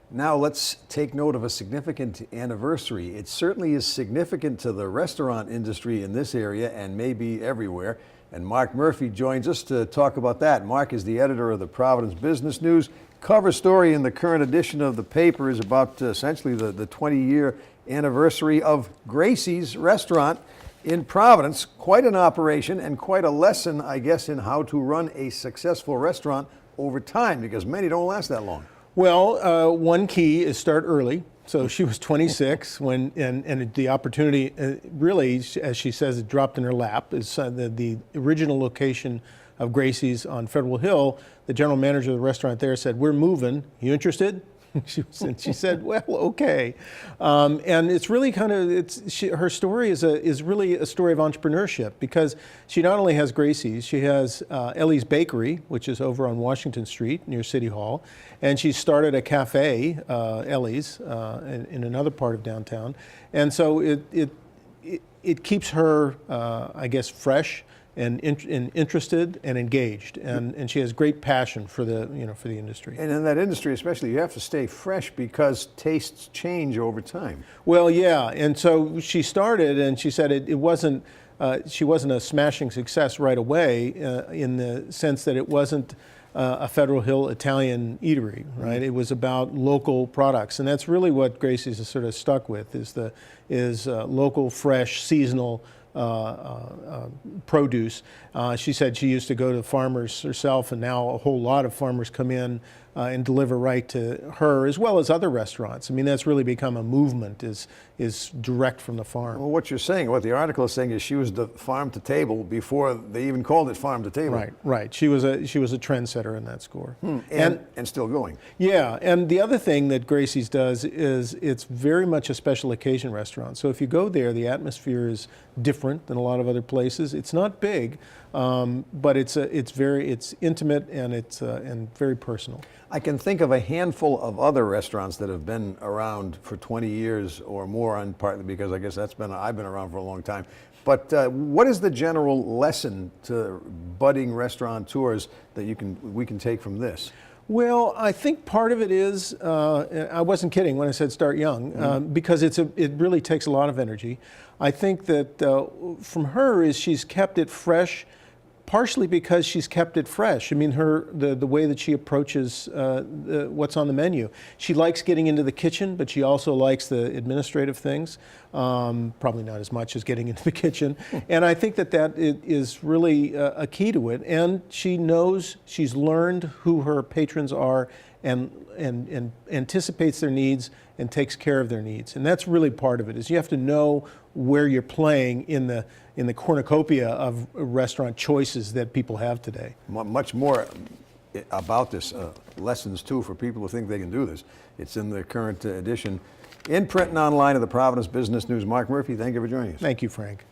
Now let's take note of a significant anniversary. It certainly is significant to the restaurant industry in this area and maybe everywhere. And Mark Murphy joins us to talk about that. Mark is the editor of the Providence Business News. Cover story in the current edition of the paper is about essentially the 20-year anniversary of Gracie's restaurant in Providence. Quite an operation and quite a lesson, I guess, in how to run a successful restaurant over time, because many don't last that long. Well, one key is start early. So she was 26 when, and the opportunity really, as she says, it dropped in her lap. Is the original location of Gracie's on Federal Hill. The general manager of the restaurant there said, "We're moving. You interested?" She said, "Well, okay." And it's really kind of, her story is really a story of entrepreneurship, because she not only has Gracie's, she has Ellie's Bakery, which is over on Washington Street near City Hall, and she started a cafe, Ellie's, in another part of downtown. And so it keeps her, I guess, fresh and interested and engaged, and she has great passion for the industry. And in that industry especially, you have to stay fresh because tastes change over time. Well, yeah, and so she started, and she said it wasn't, she wasn't a smashing success right away in the sense that it wasn't a Federal Hill Italian eatery, right? It was about local products, and that's really what Gracie's is sort of stuck with, is local, fresh, seasonal produce. She said she used to go to farmers herself, and now a whole lot of farmers come in and deliver right to her, as well as other restaurants. I mean, that's really become a movement, is direct from the farm. Well, what you're saying, what the article is saying, is she was the farm to table before they even called it farm to table. Right, right. She was a trendsetter in that score. And still going. Yeah, and the other thing that Gracie's does is it's very much a special occasion restaurant. So if you go there, the atmosphere is different than a lot of other places. It's not big, but it's intimate, and it's very personal. I can think of a handful of other restaurants that have been around for 20 years or more, and partly because I guess I've been around for a long time. But what is the general lesson to budding restaurateurs that we can take from this? Well, I think part of it is, I wasn't kidding when I said start young, because it really takes a lot of energy. I think that from her is she's kept it fresh, partially because she's kept it fresh. I mean, the way that she approaches what's on the menu. She likes getting into the kitchen, but she also likes the administrative things, probably not as much as getting into the kitchen. And I think that is really a key to it. And she knows, she's learned who her patrons are, and anticipates their needs and takes care of their needs. And that's really part of it, is you have to know where you're playing in the cornucopia of restaurant choices that people have today. Much more about this, lessons too, for people who think they can do this. It's in the current edition, in print and online, of the Providence Business News. Mark Murphy, thank you for joining us. Thank you, Frank.